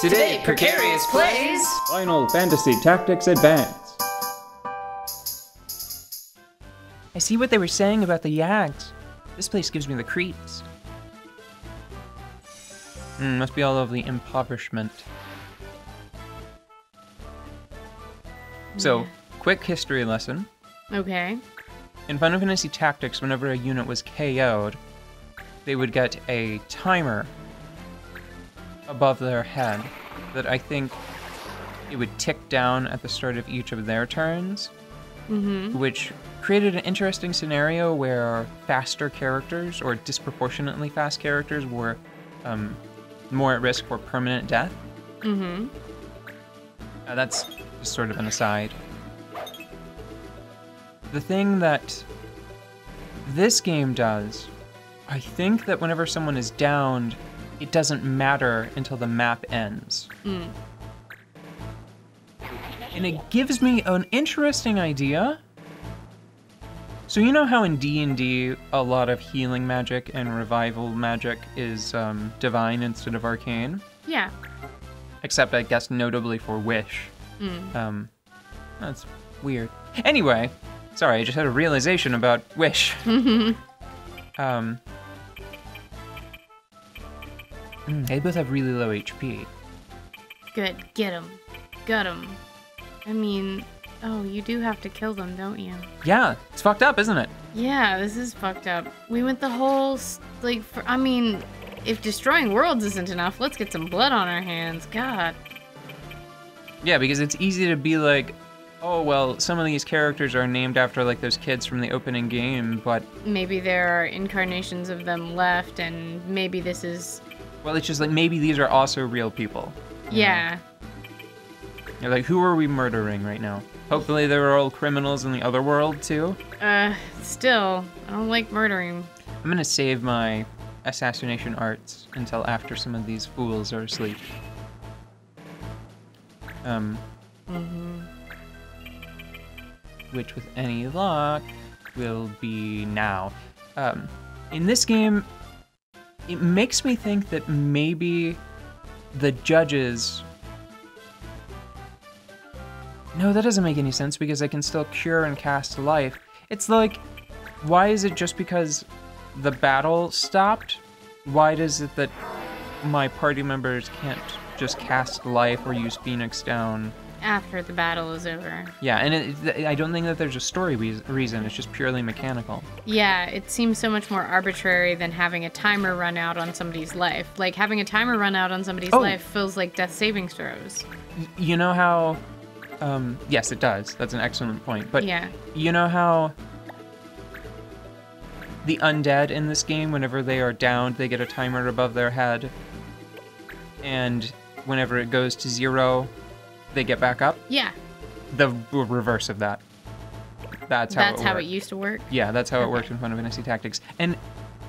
Today, Precarious plays Final Fantasy Tactics Advance. I see what they were saying about the Yags. This place gives me the creeps. Must be all of the impoverishment. So, quick history lesson. Okay. In Final Fantasy Tactics, whenever a unit was KO'd, they would get a timer above their head that I think it would tick down at the start of each of their turns, which created an interesting scenario where faster characters, or disproportionately fast characters, were more at risk for permanent death. That's just sort of an aside. The thing that this game does, I think that whenever someone is downed, it doesn't matter until the map ends. And it gives me an interesting idea. So you know how in D&D a lot of healing magic and revival magic is divine instead of arcane? Yeah. Except I guess notably for Wish. That's weird. Anyway, sorry, I just had a realization about Wish. They both have really low HP. Good. Get him. Got him. I mean, oh, you do have to kill them, don't you? Yeah, it's fucked up, isn't it? Yeah, this is fucked up. We went the whole, I mean, if destroying worlds isn't enough, let's get some blood on our hands. God. Yeah, because it's easy to be like, oh, well, some of these characters are named after, like, those kids from the opening game, but... Maybe there are incarnations of them left, and maybe this is... Well, it's just like, maybe these are also real people. Yeah. You're like, who are we murdering right now? Hopefully they were all criminals in the other world, too. Still, I don't like murdering. I'm gonna save my assassination arts until after some of these fools are asleep. Which, with any luck, will be now. In this game, it makes me think that maybe the judges... No, that doesn't make any sense because I can still cure and cast life. It's like, why is it just because the battle stopped? Why does it that my party members can't just cast life or use Phoenix Down? After the battle is over. Yeah, and I don't think that there's a story reason, it's just purely mechanical. Yeah, it seems so much more arbitrary than having a timer run out on somebody's life. Like, having a timer run out on somebody's life feels like death saving throws. You know how... yes, it does. That's an excellent point. But yeah. You know how the undead in this game, whenever they are downed, they get a timer above their head. And whenever it goes to 0, they get back up? Yeah. The reverse of that. That's how it used to work? Yeah, that's how it worked in Final Fantasy Tactics. And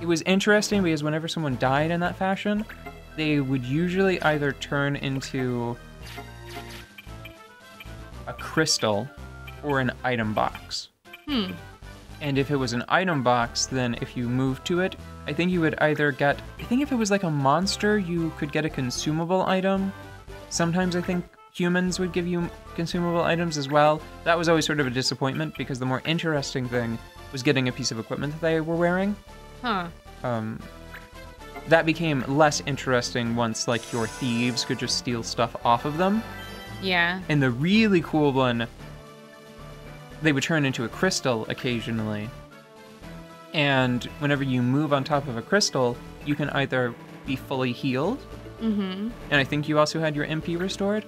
it was interesting because whenever someone died in that fashion, they would usually either turn into a crystal or an item box. And if it was an item box, then if you moved to it, I think you would either get... I think if it was like a monster, you could get a consumable item. Sometimes I think humans would give you consumable items as well. That was always sort of a disappointment because the more interesting thing was getting a piece of equipment that they were wearing. That became less interesting once, like, your thieves could just steal stuff off of them. Yeah. And the really cool one, they would turn into a crystal occasionally. And whenever you move on top of a crystal, you can either be fully healed, and I think you also had your MP restored,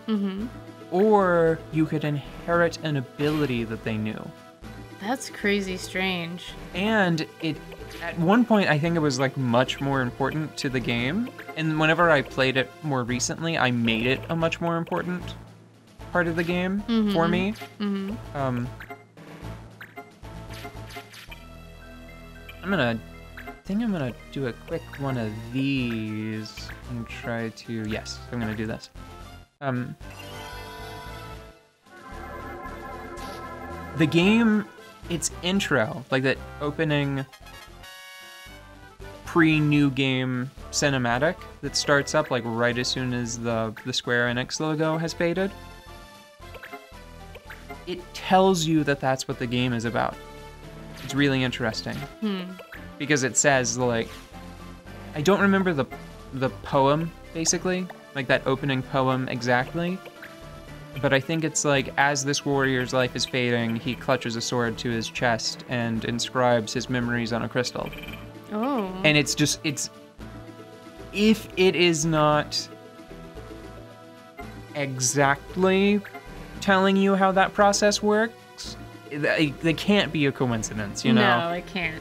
or you could inherit an ability that they knew. That's crazy strange. And it, at one point, I think it was like much more important to the game. And whenever I played it more recently, I made it a much more important part of the game for me. I think I'm gonna do a quick one of these and try to, yes, I'm gonna do this. The game, its intro, like that opening pre-new game cinematic that starts up like right as soon as the Square Enix logo has faded. It tells you that that's what the game is about. It's really interesting. Because it says, like, I don't remember the poem, basically, like that opening poem exactly, but I think it's like, as this warrior's life is fading, he clutches a sword to his chest and inscribes his memories on a crystal. Oh. And it's just, if it is not exactly telling you how that process works, they can't be a coincidence, you know? No, it can't.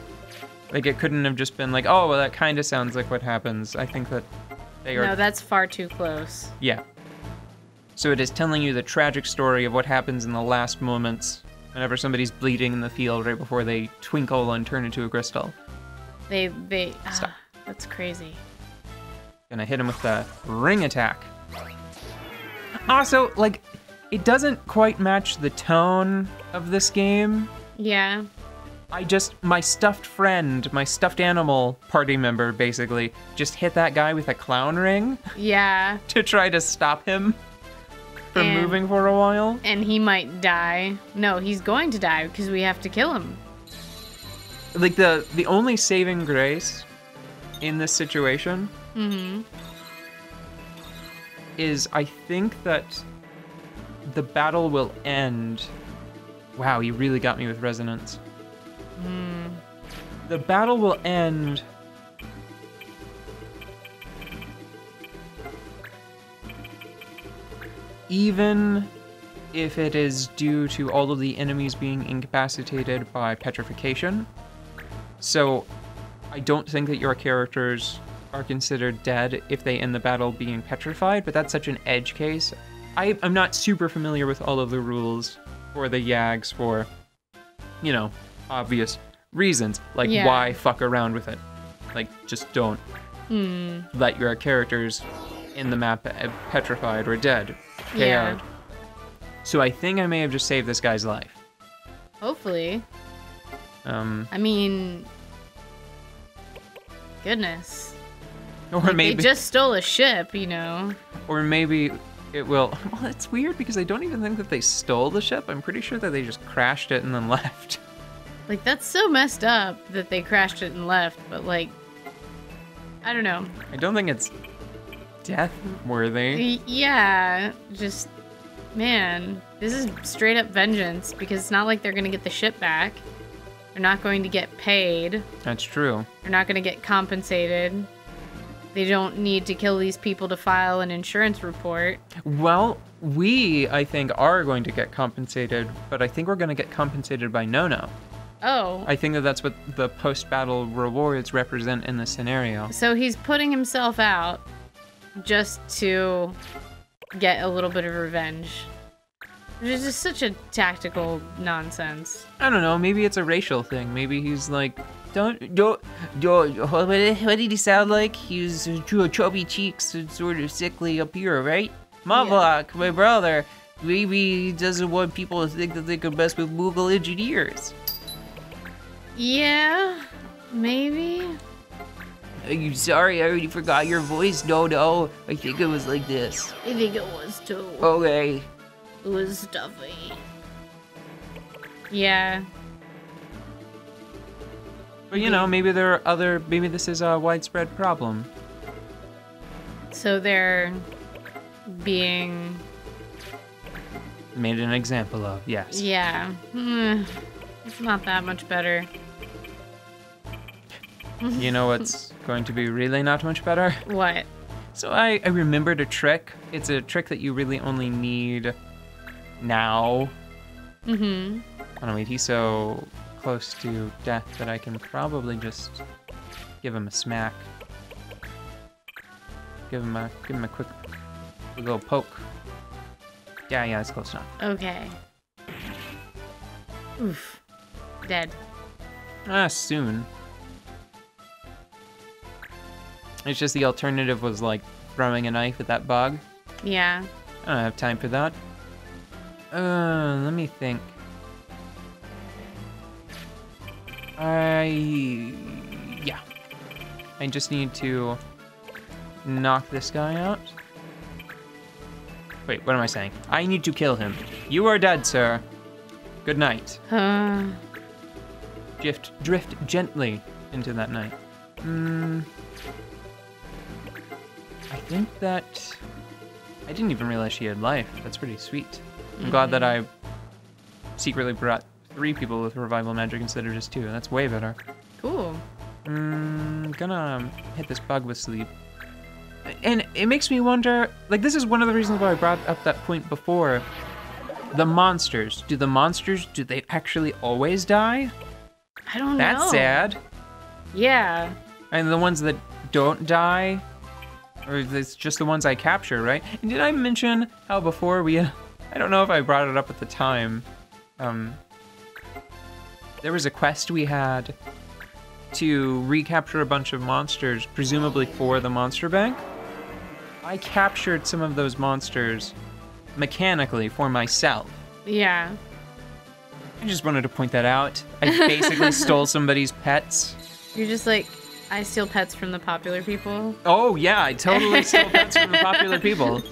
Like, it couldn't have just been like, oh, well, that kind of sounds like what happens. I think that they are... No, that's far too close. Yeah. So it is telling you the tragic story of what happens in the last moments whenever somebody's bleeding in the field right before they twinkle and turn into a crystal. Stop. That's crazy. Gonna hit him with the ring attack. Also, like, it doesn't quite match the tone of this game. Yeah. My stuffed friend, my stuffed animal party member, basically, just hit that guy with a clown ring. Yeah. To try to stop him from moving for a while. And he might die. No, he's going to die because we have to kill him. Like, the only saving grace in this situation is I think that the battle will end. Wow, he really got me with resonance. The battle will end even if it is due to all of the enemies being incapacitated by petrification. So I don't think that your characters are considered dead if they end the battle being petrified, but that's such an edge case. I'm not super familiar with all of the rules for the Yags for, you know, obvious reasons. Like, why fuck around with it? Like, just don't let your characters in the map petrified or dead. Yeah. So I think I may have just saved this guy's life. Hopefully. I mean, goodness. Or like, maybe they just stole a ship, you know. Or maybe it will. Well, it's weird because I don't even think that they stole the ship. I'm pretty sure that they just crashed it and then left. Like, that's so messed up that they crashed it and left, but like, I don't know. I don't think it's death worthy. Yeah, just, man, this is straight up vengeance because it's not like they're gonna get the ship back. They're not going to get paid. That's true. They're not gonna get compensated. They don't need to kill these people to file an insurance report. Well, we, I think, are going to get compensated, but I think we're going to get compensated by No-No. Oh. I think that that's what the post-battle rewards represent in this scenario. So he's putting himself out just to get a little bit of revenge. Which is just such a tactical nonsense. I don't know, maybe it's a racial thing. Maybe he's like, what did he sound like? He's chubby cheeks and sort of sickly up here, right? Mavlok, my brother, maybe he doesn't want people to think that they can mess with Moogle engineers. Yeah, maybe. I'm sorry, I already forgot your voice. No, I think it was like this. I think it was too. Okay. It was stuffy. Yeah. But you know, maybe there are maybe this is a widespread problem. So they're being made an example of, yes. Yeah. It's not that much better. You know what's going to be really not much better? What? So I remembered a trick. It's a trick that you really only need now. Oh no, wait, he's so close to death that I can probably just give him a smack. Give him a quick little poke. Yeah, that's close enough. Okay. Oof. Dead. Soon. It's just the alternative was like throwing a knife at that bug. Yeah. I don't have time for that. Let me think. Yeah. I just need to knock this guy out. Wait, what am I saying? I need to kill him. You are dead, sir. Good night. Drift gently into that night. I think that... I didn't even realize she had life. That's pretty sweet. I'm glad that I secretly brought 3 people with revival magic instead of just 2. That's way better. Cool. Gonna hit this bug with sleep. And it makes me wonder, like, this is one of the reasons why I brought up that point before. The monsters. Do they actually always die? I don't know. That's sad. Yeah. And the ones that don't die, or it's just the ones I capture, right? And did I mention how before I don't know if I brought it up at the time, there was a quest we had to recapture a bunch of monsters, presumably for the monster bank. I captured some of those monsters mechanically for myself. Yeah. I just wanted to point that out. I basically stole somebody's pets. You're just like, I steal pets from the popular people. Oh yeah, I totally stole pets from the popular people.